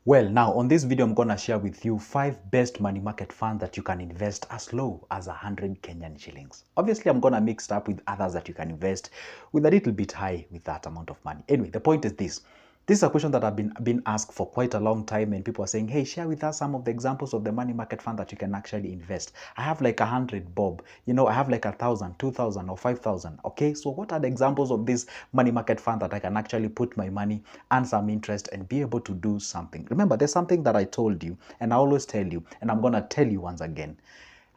Well, now on this video, I'm going to share with you 5 best money market funds that you can invest as low as 100 Kenyan shillings. Obviously, I'm going to mix it up with others that you can invest with a little bit high with that amount of money. Anyway, the point is this. This is a question that I've been asked for quite a long time, and people are saying, hey, share with us some of the examples of the money market fund that you can actually invest. I have like 100 bob, I have like 1,000, 2,000 or 5,000. Okay, so what are the examples of this money market fund that I can actually put my money, earn some interest, and be able to do something? Remember, there's something that I told you, and I always tell you, and I'm going to tell you once again.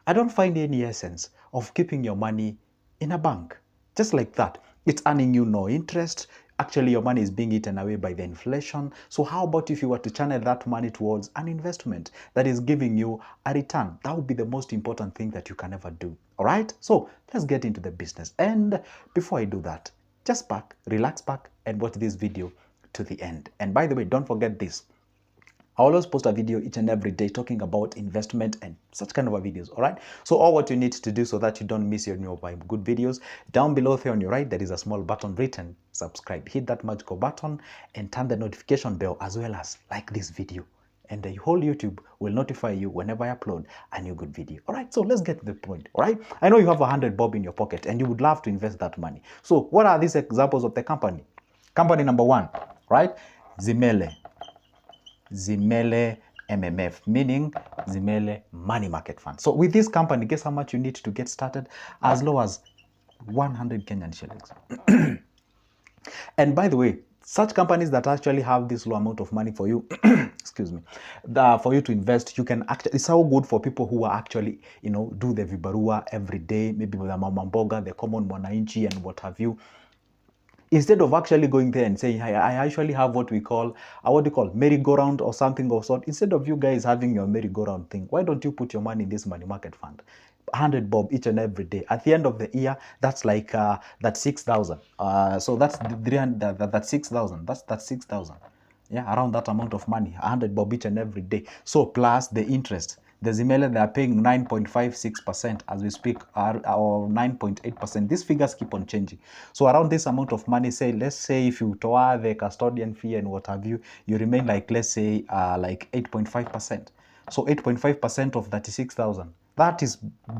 I don't find any essence of keeping your money in a bank. Just like that. It's earning you no interest. Actually, your money is being eaten away by the inflation. So how about if you were to channel that money towards an investment that is giving you a return? That would be the most important thing that you can ever do. All right? So let's get into the business. And before I do that, just relax back and watch this video to the end. And by the way, don't forget this. I always post a video each and every day talking about investment and such kind of videos, all right? So all what you need to do so that you don't miss your my good videos, down below there on your right, there is a small button written subscribe. Hit that magical button and turn the notification bell, as well as like this video. And the whole YouTube will notify you whenever I upload a new good video. All right, so let's get to the point, all right? I know you have 100 bob in your pocket and you would love to invest that money. So what are these examples of the company? Company number 1, right? Zimele MMF, meaning Zimele Money Market Fund. So with this company, guess how much you need to get started? As low as 100 Kenyan shillings. And by the way, such companies that actually have this low amount of money for you, excuse me, for you to invest, you can actually, it's so good for people who are actually, do the vibarua every day, maybe the mama mboga, the common mwananchi and what have you. Instead of actually going there and saying, I actually have what we call, merry-go-round or something of sort. Instead of you guys having your merry-go-round thing, why don't you put your money in this money market fund? 100 bob each and every day. At the end of the year, that's like, that's 6,000. So that's 300, that's 6,000. That's 6,000. Yeah, around that amount of money, 100 bob each and every day. So plus the interest. The Zimele, they are paying 9.56% as we speak, or 9.8%. These figures keep on changing. So around this amount of money, let's say if you toa the custodian fee and what have you, you remain like, let's say, like 8.5%. So 8.5% of 36,000. That is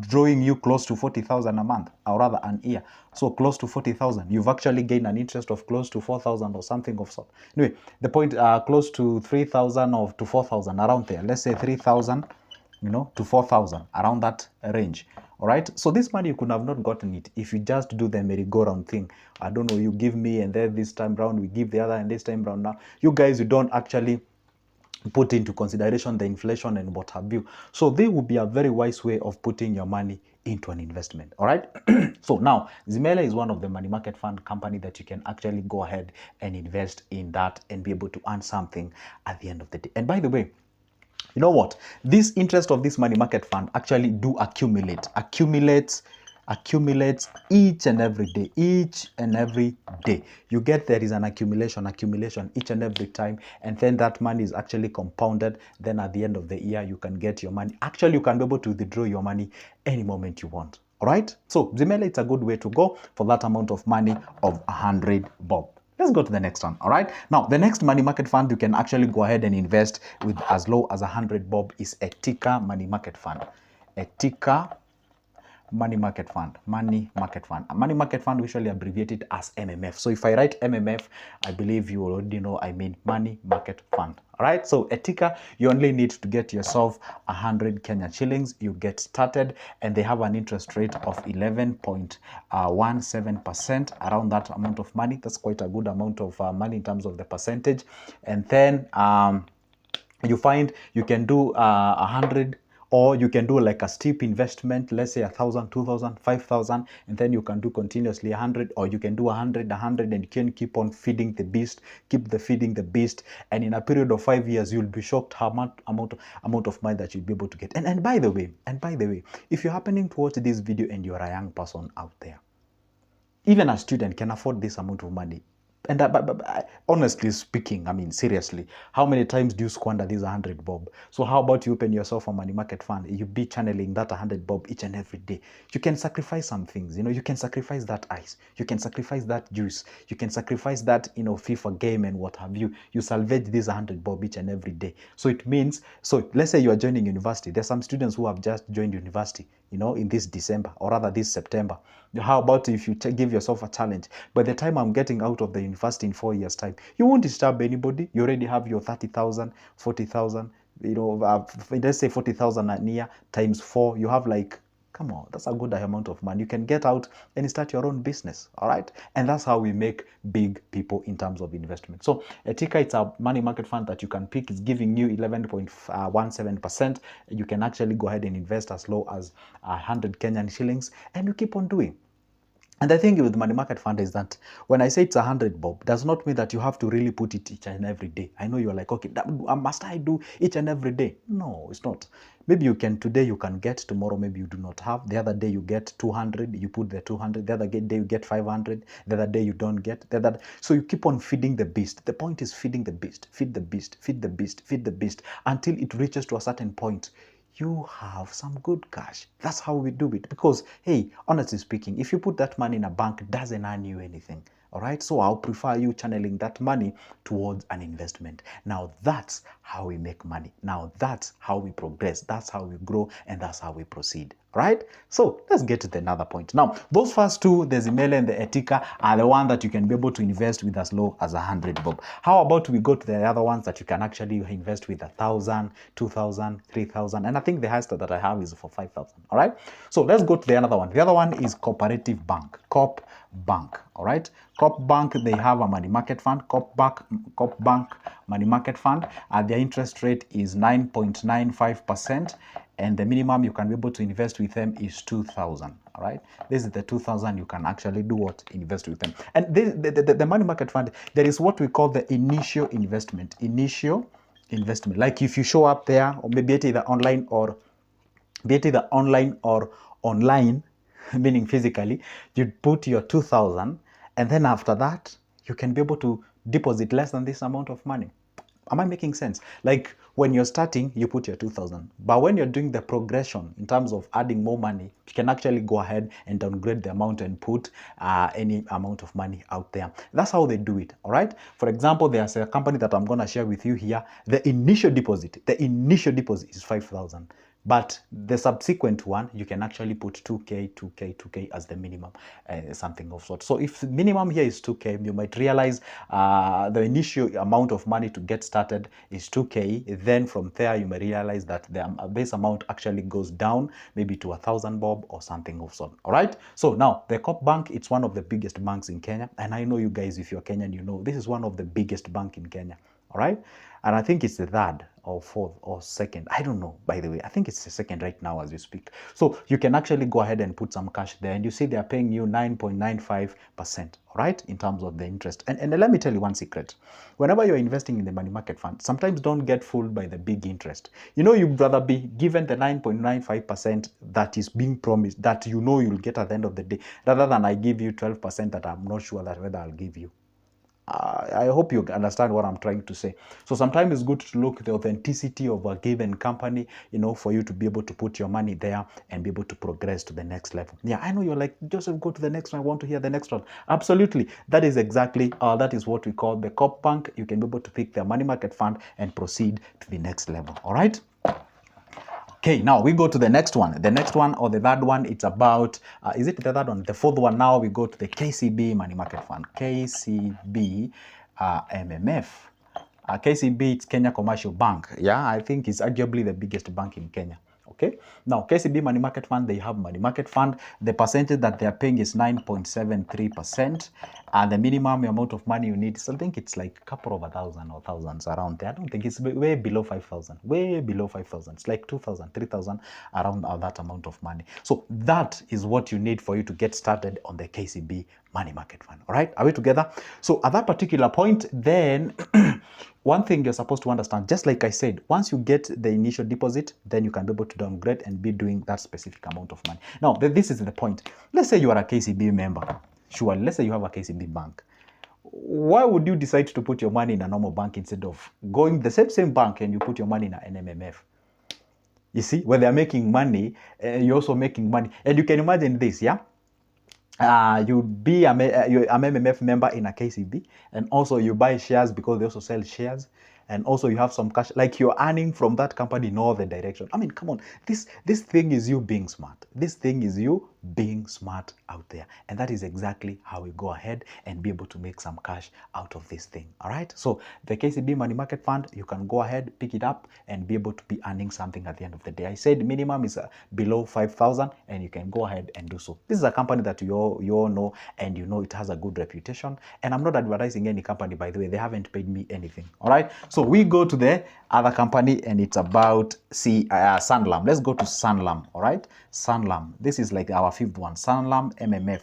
drawing you close to 40,000 a month, or rather an year. So close to 40,000. You've actually gained an interest of close to 4,000 or something of sort. Anyway, the point, close to 3,000 or to 4,000, around there. Let's say 3,000, to 4,000, around that range. All right. So this money, you could have not gotten it if you just do the merry-go-round thing. I don't know, you give me and then this time round we give the other, and this time round now. You guys, you don't actually put into consideration the inflation and what have you. So they would be a very wise way of putting your money into an investment. All right. So now Zimele is one of the money market fund company that you can actually go ahead and invest in that and be able to earn something at the end of the day. And by the way, you know what? This interest of this money market fund actually do accumulates each and every day. You get there is an accumulation each and every time, and then that money is actually compounded. Then at the end of the year, you can get your money. Actually, you can be able to withdraw your money any moment you want. All right. So Zimele, it's a good way to go for that amount of money of 100 bob. Let's go to the next one. All right. Now, the next money market fund you can actually go ahead and invest with as low as 100 bob is Etika Money Market Fund. Etika Money Market Fund. Money Market Fund. A money market fund usually abbreviated as MMF. So if I write MMF, I believe you already know I mean Money Market Fund. All right. So Etika, you only need to get yourself 100 Kenya shillings. You get started, and they have an interest rate of 11.17%. Around that amount of money. That's quite a good amount of money in terms of the percentage. And then you find you can do 100, or you can do like a steep investment, let's say 1,000, 2,000, 5,000, and then you can do continuously 100, or you can do 100, and you can keep on feeding the beast, feeding the beast, and in a period of 5 years, you'll be shocked how much amount of money that you'll be able to get. And by the way, if you're happening to watch this video and you're a young person out there, even a student can afford this amount of money. And honestly speaking, I mean, seriously, how many times do you squander these 100 bob? So how about you open yourself a money market fund? You be channeling that 100 bob each and every day. You can sacrifice some things, you know, you can sacrifice that ice, you can sacrifice that juice, you can sacrifice that, you know, FIFA game and what have you. You salvage these 100 bob each and every day. So it means, so let's say you are joining university. There's some students who have just joined university, you know, in this December or rather this September. How about if you give yourself a challenge? By the time I'm getting out of the university in 4 years' time, you won't disturb anybody. You already have your 30,000, 40,000, you know, let's say 40,000 a year times 4. You have like, come on, that's a good amount of money. You can get out and start your own business, all right? And that's how we make big people in terms of investment. So Etika, it's a money market fund that you can pick. It's giving you 11.17%. You can actually go ahead and invest as low as 100 Kenyan shillings, and you keep on doing. And the thing with money market fund is that when I say it's 100 bob, does not mean that you have to really put it each and every day. I know you're like, okay, must I do each and every day? No, it's not. Maybe you can, today you can get, tomorrow maybe you do not have. The other day you get 200, you put the 200. The other day you get 500. The other day you don't get. So you keep on feeding the beast. The point is feeding the beast, feed the beast, feed the beast, feed the beast until it reaches to a certain point. You have some good cash. That's how we do it. Because, hey, honestly speaking, if you put that money in a bank, it doesn't earn you anything. All right. So I'll prefer you channeling that money towards an investment. Now that's how we make money. Now that's how we progress. That's how we grow. And that's how we proceed. Right? So let's get to the another point. Now, those first two, the Zimele and the Etika, are the one that you can be able to invest with as low as 100 bob. How about we go to the other ones that you can actually invest with 1,000, 2,000, 3,000, and I think the highest that I have is for 5,000. All right. So let's go to the other one. The other one is Cooperative Bank, Coop Bank. All right. Coop Bank, they have a money market fund. Coop Bank money market fund. Their interest rate is 9.95%. And the minimum you can be able to invest with them is 2,000. All right, this is the 2,000 you can actually do what, invest with them. And the money market fund, there is what we call the initial investment. Initial investment, like if you show up there, or maybe either online or online, meaning physically, you put your 2,000, and then after that you can be able to deposit less than this amount of money. Am I making sense? Like when you're starting, you put your 2,000. But when you're doing the progression in terms of adding more money, you can actually go ahead and downgrade the amount and put any amount of money out there. That's how they do it, all right? For example, there's a company that I'm going to share with you here. The initial deposit is 5,000. But the subsequent one, you can actually put 2K, 2K, 2K as the minimum, something of sort. So if minimum here is 2K, you might realize the initial amount of money to get started is 2K. Then from there, you may realize that the base amount actually goes down, maybe to 1,000 bob or something of sort. All right. So now the Coop Bank, it's one of the biggest banks in Kenya. And I know you guys, if you're Kenyan, you know this is one of the biggest bank in Kenya. All right. And I think it's the third or fourth or second. I don't know, by the way. I think it's the second right now as we speak. So you can actually go ahead and put some cash there. And you see they're paying you 9.95%, all right, in terms of the interest. And let me tell you one secret. Whenever you're investing in the money market fund, sometimes don't get fooled by the big interest. You know, you'd rather be given the 9.95% that is being promised, that you know you'll get at the end of the day, rather than I give you 12% that I'm not sure that whether I'll give you. I hope you understand what I'm trying to say. So sometimes it's good to look at the authenticity of a given company, you know, for you to be able to put your money there and be able to progress to the next level. Yeah, I know you're like, Joseph, go to the next one. I want to hear the next one. Absolutely. That is exactly, that is what we call the Coop Bank. You can be able to pick their money market fund and proceed to the next level. All right. Okay, now we go to the next one. The next one, or the third one, it's about, is it the third one? The fourth one. Now we go to the KCB Money Market Fund. KCB MMF. KCB, it's Kenya Commercial Bank. Yeah, I think it's arguably the biggest bank in Kenya. Okay. Now, KCB Money Market Fund, they have money market fund. The percentage that they are paying is 9.73%. And the minimum amount of money you need, so I think it's like a couple of 1,000 or thousands around there. I don't think it's way below 5,000. Way below 5,000. It's like 2,000, 3,000, around that amount of money. So that is what you need for you to get started on the KCB Money Market Fund. All right. Are we together? So at that particular point, then one thing you're supposed to understand, just like I said, once you get the initial deposit, then you can be able to downgrade and be doing that specific amount of money. Now, this is the point. Let's say you are a KCB member. Sure, let's say you have a KCB bank. why would you decide to put your money in a normal bank instead of going the same bank and you put your money in an MMF? You see, when they're making money, you're also making money. And you can imagine this, yeah? You'd be you're an MMF member in a KCB, and also you buy shares because they also sell shares, and also you have some cash, like you're earning from that company in all the direction. I mean, come on, this thing is you being smart. This thing is you being smart out there, and that is exactly how we go ahead and be able to make some cash out of this thing. All right, so the KCB money market fund, you can go ahead, pick it up, and be able to be earning something at the end of the day. I said minimum is below 5,000, and you can go ahead and do so. This is a company that you all know, and you know it has a good reputation. And I'm not advertising any company, by the way. They haven't paid me anything. All right, so we go to the other company, and it's about Sanlam. Let's go to Sanlam. All right, Sanlam. This is like our fifth one. Sanlam MMF.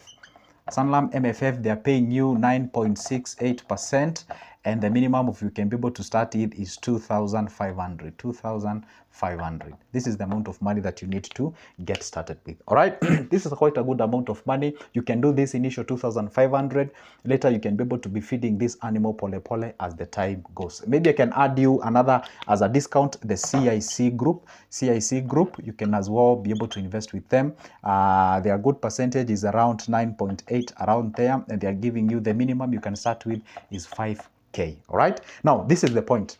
Sanlam MFF, they're paying you 9.68%, and the minimum of you can be able to start it is 2,500. 2,500. This is the amount of money that you need to get started with. All right, this is quite a good amount of money. You can do this initial 2,500. Later, you can be able to be feeding this animal pole pole as the time goes. Maybe I can add you another as a discount, the CIC group. CIC group, you can as well be able to invest with them. Their good percentage is around 9.8, around there, and they are giving you the minimum you can start with is 5K. All right, now this is the point.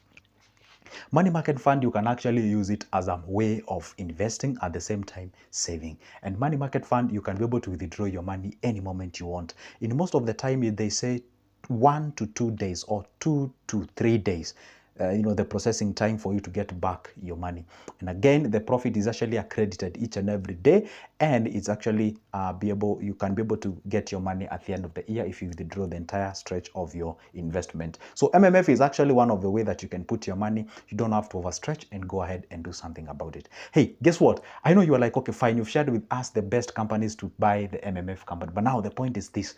Money market fund, you can actually use it as a way of investing at the same time saving. And money market fund, you can be able to withdraw your money any moment you want. In most of the time, they say 1 to 2 days or 2 to 3 days. The processing time for you to get back your money. And again, the profit is actually accredited each and every day, and it's actually you can be able to get your money at the end of the year if you withdraw the entire stretch of your investment. So MMF is actually one of the way that you can put your money. You don't have to overstretch and go ahead and do something about it. Hey, guess what? I know you are like, okay, fine, you've shared with us the best companies to buy the MMF company, but now the point is this.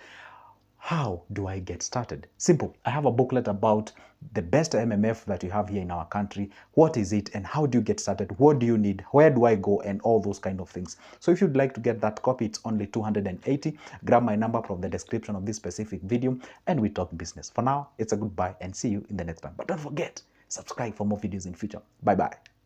How do I get started? Simple. I have a booklet about the best MMF that you have here in our country. What is it and how do you get started? What do you need? Where do I go? And all those kind of things. So if you'd like to get that copy, it's only 280. Grab my number from the description of this specific video and we talk business. For now, it's a goodbye and see you in the next one. But don't forget, subscribe for more videos in future. Bye-bye.